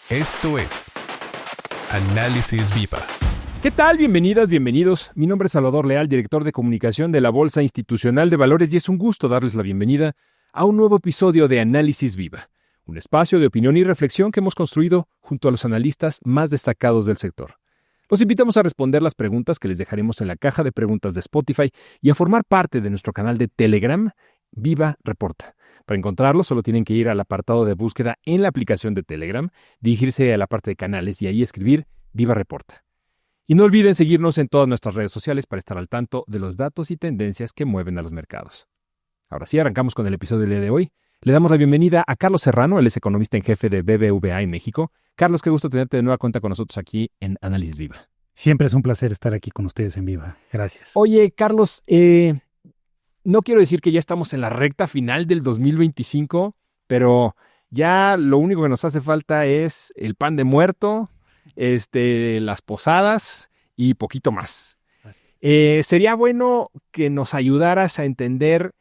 Esto es Análisis Viva. ¿Qué tal? Bienvenidas, bienvenidos. Mi nombre es Salvador Leal, director de comunicación de la Bolsa Institucional de Valores, y es un gusto darles la bienvenida a un nuevo episodio de Análisis Viva, un espacio de opinión y reflexión que hemos construido junto a los analistas más destacados del sector. Los invitamos a responder las preguntas que les dejaremos en la caja de preguntas de Spotify y a formar parte de nuestro canal de Telegram, Viva Reporta. Para encontrarlo, solo tienen que ir al apartado de búsqueda en la aplicación de Telegram, dirigirse a la parte de canales y ahí escribir Viva Reporta. Y no olviden seguirnos en todas nuestras redes sociales para estar al tanto de los datos y tendencias que mueven a los mercados. Ahora sí, arrancamos con el episodio del día de hoy. Le damos la bienvenida a Carlos Serrano, él es economista en jefe de BBVA en México. Carlos, qué gusto tenerte de nueva cuenta con nosotros aquí en Análisis Viva. Siempre es un placer estar aquí con ustedes en Viva. Gracias. Oye, Carlos, no quiero decir que ya estamos en la recta final del 2025, pero ya lo único que nos hace falta es el pan de muerto, las posadas y poquito más. Sería bueno que nos ayudaras a entender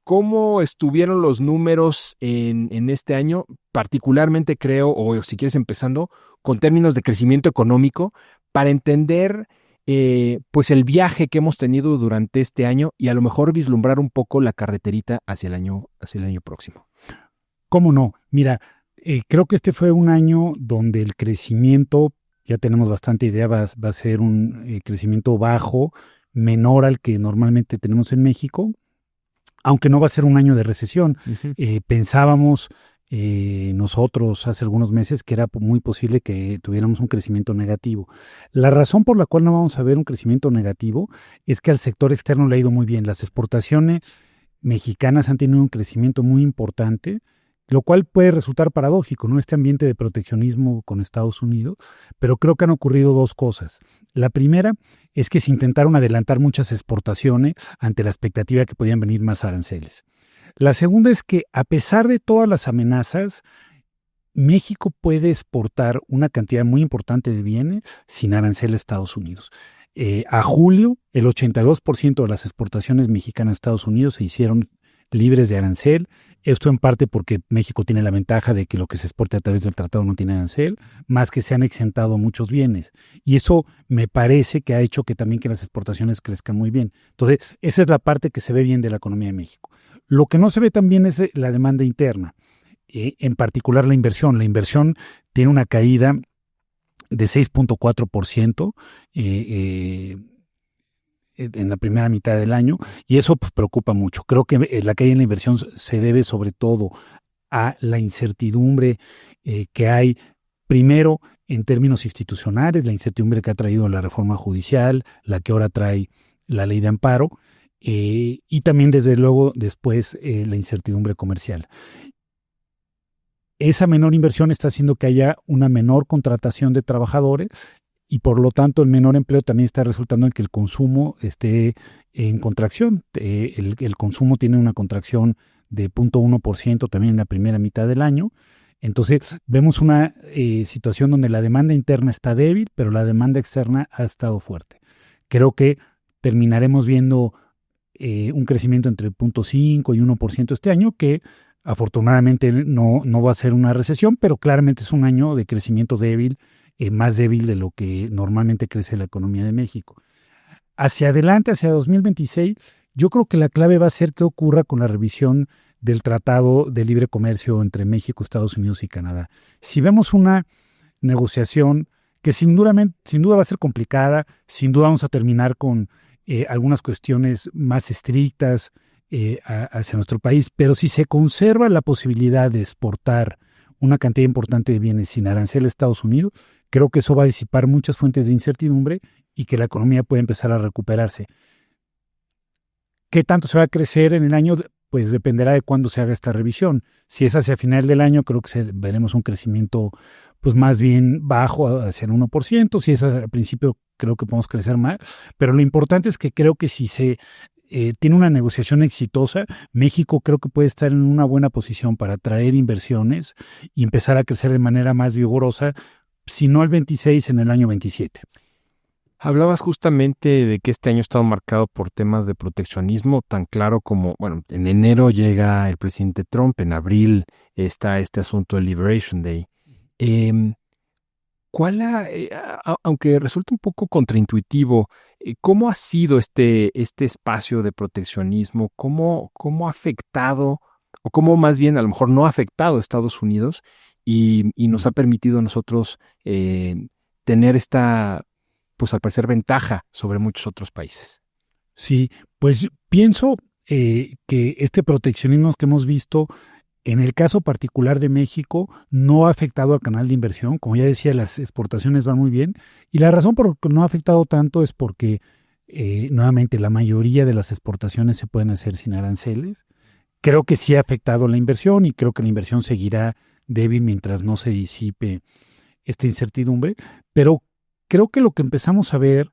cómo estuvieron los números en este año, particularmente creo, o si quieres empezando, con términos de crecimiento económico, para entender pues el viaje que hemos tenido durante este año y a lo mejor vislumbrar un poco la carreterita hacia el año próximo. ¿Cómo no? Mira, creo que este fue un año donde el crecimiento, ya tenemos bastante idea, va a ser un crecimiento bajo, menor al que normalmente tenemos en México, aunque no va a ser un año de recesión. Uh-huh. Pensábamos nosotros hace algunos meses que era muy posible que tuviéramos un crecimiento negativo. La razón por la cual no vamos a ver un crecimiento negativo es que al sector externo le ha ido muy bien. Las exportaciones mexicanas han tenido un crecimiento muy importante, lo cual puede resultar paradójico, ¿no? Este ambiente de proteccionismo con Estados Unidos, pero creo que han ocurrido dos cosas. La primera es que se intentaron adelantar muchas exportaciones ante la expectativa que podían venir más aranceles. La segunda es que, a pesar de todas las amenazas, México puede exportar una cantidad muy importante de bienes sin arancel a Estados Unidos. A julio, el 82% de las exportaciones mexicanas a Estados Unidos se hicieron libres de arancel. Esto en parte porque México tiene la ventaja de que lo que se exporte a través del tratado no tiene arancel, más que se han exentado muchos bienes. Y eso me parece que ha hecho que también que las exportaciones crezcan muy bien. Entonces, esa es la parte que se ve bien de la economía de México. Lo que no se ve tan bien es la demanda interna, en particular la inversión. La inversión tiene una caída de 6.4%. En la primera mitad del año, y eso pues preocupa mucho. Creo que la caída en la inversión se debe sobre todo a la incertidumbre que hay, primero en términos institucionales, la incertidumbre que ha traído la reforma judicial, la que ahora trae la ley de amparo, y también desde luego después la incertidumbre comercial. Esa menor inversión está haciendo que haya una menor contratación de trabajadores, y por lo tanto el menor empleo también está resultando en que el consumo esté en contracción. El consumo tiene una contracción de 0.1% también en la primera mitad del año. Entonces vemos una situación donde la demanda interna está débil, pero la demanda externa ha estado fuerte. Creo que terminaremos viendo un crecimiento entre 0.5 y 1% este año, que afortunadamente no va a ser una recesión, pero claramente es un año de crecimiento débil, más débil de lo que normalmente crece la economía de México. Hacia adelante, hacia 2026, yo creo que la clave va a ser qué ocurra con la revisión del Tratado de Libre Comercio entre México, Estados Unidos y Canadá. Si vemos una negociación que sin duda va a ser complicada, sin duda vamos a terminar con algunas cuestiones más estrictas hacia nuestro país, pero si se conserva la posibilidad de exportar una cantidad importante de bienes sin arancel a Estados Unidos, creo que eso va a disipar muchas fuentes de incertidumbre y que la economía puede empezar a recuperarse. ¿Qué tanto se va a crecer en el año? Pues dependerá de cuándo se haga esta revisión. Si es hacia final del año, creo que veremos un crecimiento pues más bien bajo, hacia el 1%. Si es al principio, creo que podemos crecer más. Pero lo importante es que creo que si se tiene una negociación exitosa, México creo que puede estar en una buena posición para atraer inversiones y empezar a crecer de manera más vigorosa, si no el 26, en el año 27. Hablabas justamente de que este año ha estado marcado por temas de proteccionismo, tan claro como, bueno, en enero llega el presidente Trump, en abril está este asunto del Liberation Day. aunque resulta un poco contraintuitivo, ¿cómo ha sido este espacio de proteccionismo? ¿Cómo ha afectado, o cómo más bien a lo mejor no ha afectado a Estados Unidos y nos ha permitido a nosotros tener esta, pues al parecer, ventaja sobre muchos otros países? Sí, pues pienso que este proteccionismo que hemos visto en el caso particular de México no ha afectado al canal de inversión. Como ya decía, las exportaciones van muy bien. Y la razón por la que no ha afectado tanto es porque, nuevamente, la mayoría de las exportaciones se pueden hacer sin aranceles. Creo que sí ha afectado la inversión y creo que la inversión seguirá débil mientras no se disipe esta incertidumbre. Pero creo que lo que empezamos a ver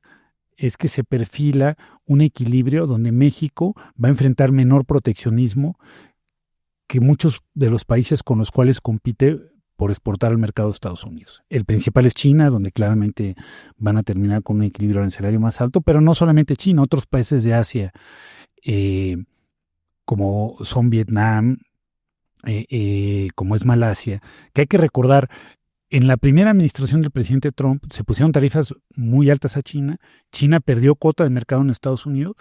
es que se perfila un equilibrio donde México va a enfrentar menor proteccionismo que muchos de los países con los cuales compite por exportar al mercado de Estados Unidos. El principal es China, donde claramente van a terminar con un equilibrio arancelario más alto, pero no solamente China, otros países de Asia, como son Vietnam, como es Malasia, que hay que recordar, en la primera administración del presidente Trump se pusieron tarifas muy altas a China. China perdió cuota de mercado en Estados Unidos,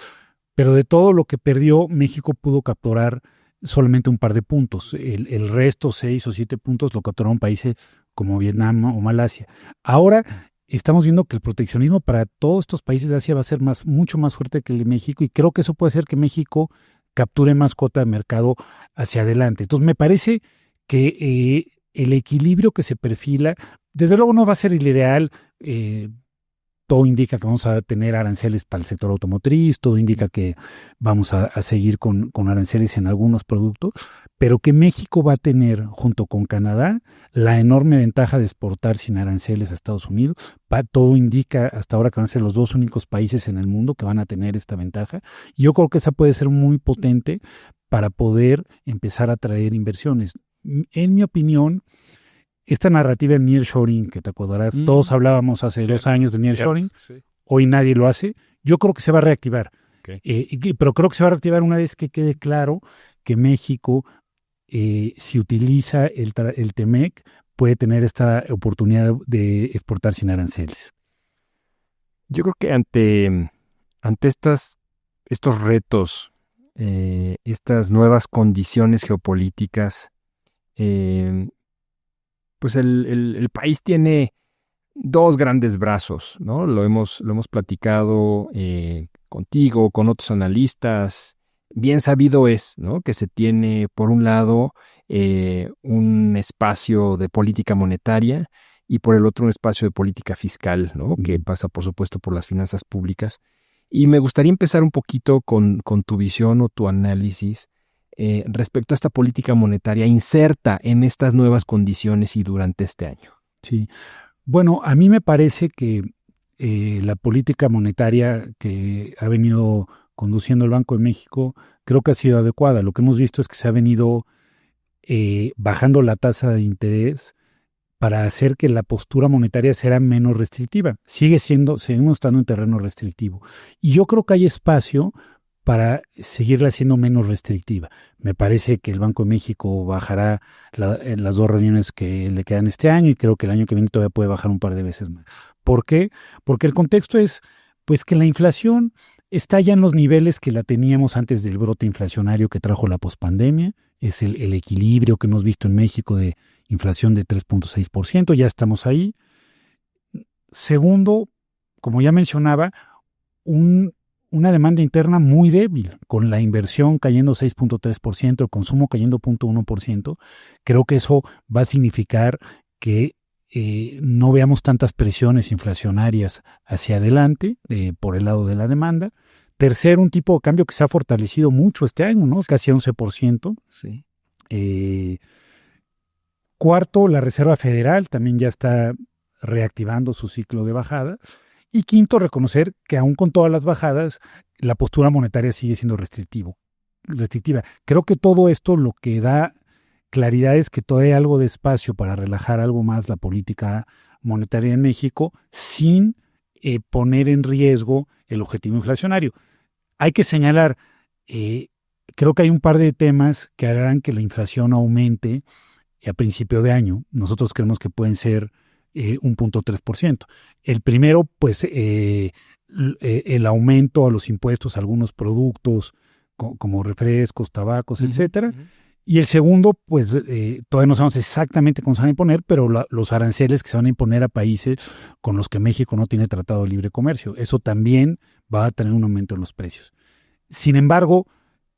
pero de todo lo que perdió, México pudo capturar solamente un par de puntos. El resto, 6 o 7 puntos, lo capturaron países como Vietnam o Malasia. Ahora estamos viendo que el proteccionismo para todos estos países de Asia va a ser mucho más fuerte que el de México, y creo que eso puede hacer que México capture más cuota de mercado hacia adelante. Entonces me parece que el equilibrio que se perfila, desde luego no va a ser el ideal. Todo indica que vamos a tener aranceles para el sector automotriz, todo indica que vamos a seguir con aranceles en algunos productos, pero que México va a tener, junto con Canadá, la enorme ventaja de exportar sin aranceles a Estados Unidos. Todo indica hasta ahora que van a ser los dos únicos países en el mundo que van a tener esta ventaja. Y yo creo que esa puede ser muy potente para poder empezar a atraer inversiones. En mi opinión, esta narrativa del nearshoring, que te acordarás, todos hablábamos hace 2 años de nearshoring, sí. Hoy nadie lo hace, yo creo que se va a reactivar. Okay. Pero creo que se va a reactivar una vez que quede claro que México, si utiliza el TEMEC, puede tener esta oportunidad de exportar sin aranceles. Yo creo que ante estos retos, estas nuevas condiciones geopolíticas, pues el país tiene 2 grandes brazos, ¿no? Lo hemos platicado contigo, con otros analistas. Bien sabido es, ¿no?, que se tiene, por un lado, un espacio de política monetaria y por el otro un espacio de política fiscal, ¿no?, que pasa, por supuesto, por las finanzas públicas. Y me gustaría empezar un poquito con tu visión o tu análisis respecto a esta política monetaria inserta en estas nuevas condiciones y durante este año. Sí. Bueno, a mí me parece que la política monetaria que ha venido conduciendo el Banco de México creo que ha sido adecuada. Lo que hemos visto es que se ha venido bajando la tasa de interés para hacer que la postura monetaria sea menos restrictiva. Seguimos estando en terreno restrictivo. Y yo creo que hay espacio para seguirla siendo menos restrictiva. Me parece que el Banco de México bajará en las 2 reuniones que le quedan este año, y creo que el año que viene todavía puede bajar un par de veces más. ¿Por qué? Porque el contexto es pues que la inflación está ya en los niveles que la teníamos antes del brote inflacionario que trajo la pospandemia. Es el equilibrio que hemos visto en México de inflación de 3.6%, ya estamos ahí. Segundo, como ya mencionaba, una demanda interna muy débil, con la inversión cayendo 6.3%, el consumo cayendo 0.1%. Creo que eso va a significar que no veamos tantas presiones inflacionarias hacia adelante por el lado de la demanda. Tercero, un tipo de cambio que se ha fortalecido mucho este año, ¿no? Casi 11%. Sí. Cuarto, la Reserva Federal también ya está reactivando su ciclo de bajada. Y quinto, reconocer que aún con todas las bajadas, la postura monetaria sigue siendo restrictiva. Creo que todo esto lo que da claridad es que todavía hay algo de espacio para relajar algo más la política monetaria en México sin poner en riesgo el objetivo inflacionario. Hay que señalar, creo que hay un par de temas que harán que la inflación aumente a principio de año. Nosotros creemos que pueden ser 1.3%. El primero, pues, el aumento a los impuestos a algunos productos como refrescos, tabacos, etcétera. Y el segundo, pues todavía no sabemos exactamente cómo se van a imponer, pero los aranceles que se van a imponer a países con los que México no tiene tratado de libre comercio. Eso también va a tener un aumento en los precios. Sin embargo,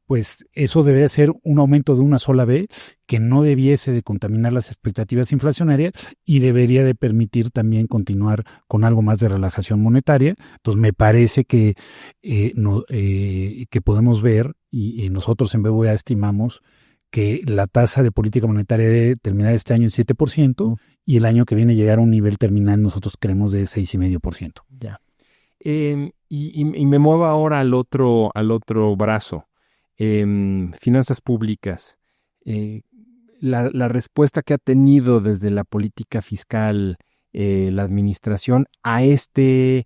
pues eso debería ser un aumento de una sola vez que no debiese de contaminar las expectativas inflacionarias y debería de permitir también continuar con algo más de relajación monetaria. Entonces me parece que podemos ver, y nosotros en BBVA estimamos que la tasa de política monetaria debe terminar este año en 7% y el año que viene llegar a un nivel terminal nosotros creemos de 6,5%. Ya. Y me muevo ahora al otro brazo. Finanzas públicas. La respuesta que ha tenido desde la política fiscal la administración a esta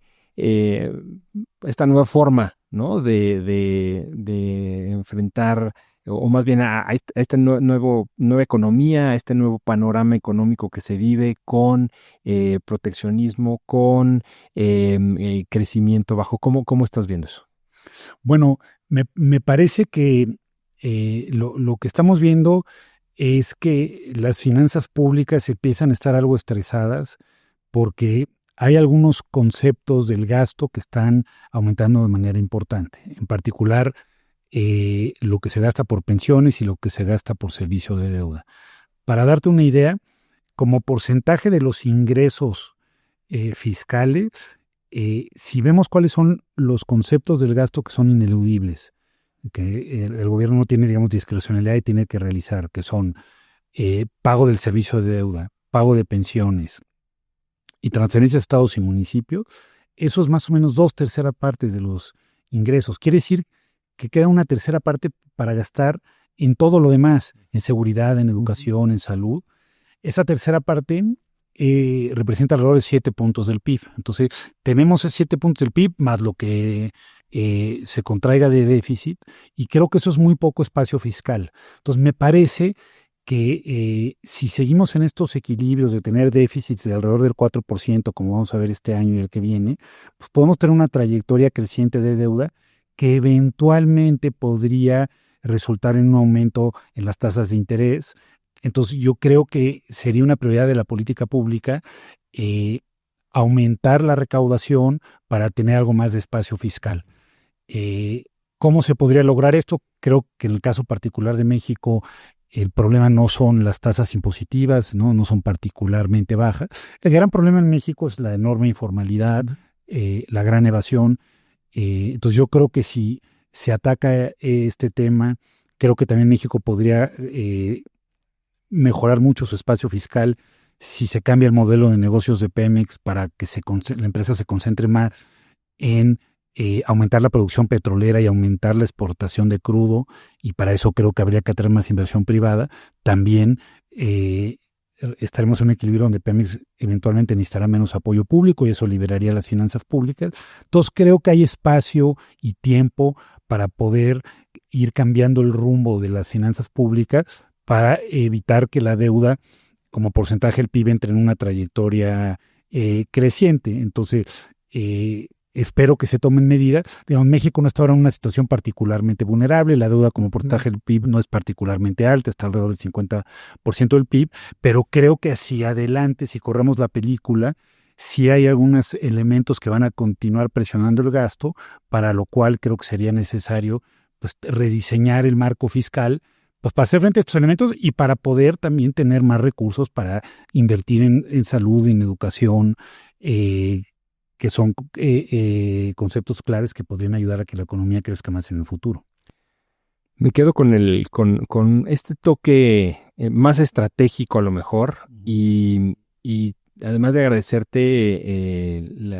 nueva forma, ¿no? de enfrentar, o más bien a esta nueva economía, a este nuevo panorama económico que se vive con proteccionismo, con crecimiento bajo. ¿Cómo estás viendo eso? Bueno, me parece que lo que estamos viendo es que las finanzas públicas empiezan a estar algo estresadas porque hay algunos conceptos del gasto que están aumentando de manera importante. En particular, lo que se gasta por pensiones y lo que se gasta por servicio de deuda. Para darte una idea, como porcentaje de los ingresos fiscales, si vemos cuáles son los conceptos del gasto que son ineludibles, que el gobierno no tiene, digamos, discrecionalidad y tiene que realizar, que son pago del servicio de deuda, pago de pensiones y transferencias a estados y municipios, eso es más o menos 2/3 partes de los ingresos. Quiere decir que queda una tercera parte para gastar en todo lo demás, en seguridad, en educación, en salud. Esa tercera parte representa alrededor de 7 puntos del PIB. Entonces, tenemos esos 7 puntos del PIB más lo que se contraiga de déficit, y creo que eso es muy poco espacio fiscal. Entonces, me parece que si seguimos en estos equilibrios de tener déficits de alrededor del 4%, como vamos a ver este año y el que viene, pues podemos tener una trayectoria creciente de deuda que eventualmente podría resultar en un aumento en las tasas de interés. Entonces yo creo que sería una prioridad de la política pública aumentar la recaudación para tener algo más de espacio fiscal. ¿Cómo se podría lograr esto? Creo que en el caso particular de México el problema no son las tasas impositivas, no son particularmente bajas. El gran problema en México es la enorme informalidad, la gran evasión. Entonces yo creo que si se ataca este tema, creo que también México podría mejorar mucho su espacio fiscal si se cambia el modelo de negocios de Pemex para que la empresa se concentre más en aumentar la producción petrolera y aumentar la exportación de crudo, y para eso creo que habría que atraer más inversión privada. También estaremos en un equilibrio donde Pemex eventualmente necesitará menos apoyo público y eso liberaría las finanzas públicas. Entonces creo que hay espacio y tiempo para poder ir cambiando el rumbo de las finanzas públicas para evitar que la deuda como porcentaje del PIB entre en una trayectoria creciente. Entonces, espero que se tomen medidas. Digamos, México no está ahora en una situación particularmente vulnerable, la deuda como porcentaje del PIB no es particularmente alta, está alrededor del 50% del PIB, pero creo que hacia adelante, si corremos la película, sí hay algunos elementos que van a continuar presionando el gasto, para lo cual creo que sería necesario pues rediseñar el marco fiscal, pues para hacer frente a estos elementos y para poder también tener más recursos para invertir en salud, en educación, que son conceptos claves que podrían ayudar a que la economía crezca más en el futuro. Me quedo con este toque más estratégico a lo mejor, y además de agradecerte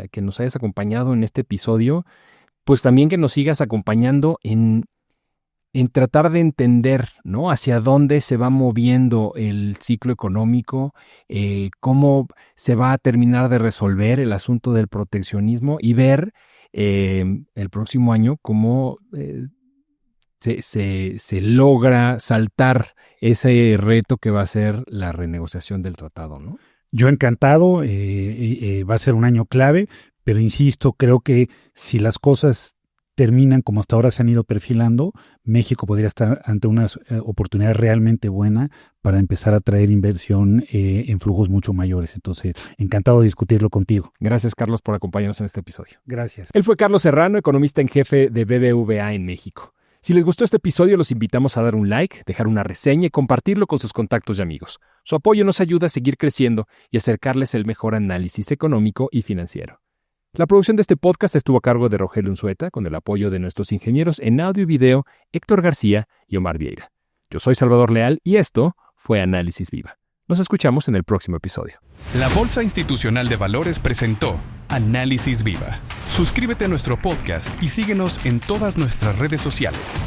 que nos hayas acompañado en este episodio, pues también que nos sigas acompañando en tratar de entender, ¿no?, hacia dónde se va moviendo el ciclo económico, cómo se va a terminar de resolver el asunto del proteccionismo, y ver el próximo año cómo se logra saltar ese reto que va a ser la renegociación del tratado, ¿no? Yo encantado, va a ser un año clave, pero insisto, creo que si las cosas terminan como hasta ahora se han ido perfilando, México podría estar ante una oportunidad realmente buena para empezar a traer inversión en flujos mucho mayores. Entonces, encantado de discutirlo contigo. Gracias, Carlos, por acompañarnos en este episodio. Gracias. Él fue Carlos Serrano, economista en jefe de BBVA en México. Si les gustó este episodio, los invitamos a dar un like, dejar una reseña y compartirlo con sus contactos y amigos. Su apoyo nos ayuda a seguir creciendo y acercarles el mejor análisis económico y financiero. La producción de este podcast estuvo a cargo de Rogelio Unzueta, con el apoyo de nuestros ingenieros en audio y video, Héctor García y Omar Vieira. Yo soy Salvador Leal y esto fue Análisis Viva. Nos escuchamos en el próximo episodio. La Bolsa Institucional de Valores presentó Análisis Viva. Suscríbete a nuestro podcast y síguenos en todas nuestras redes sociales.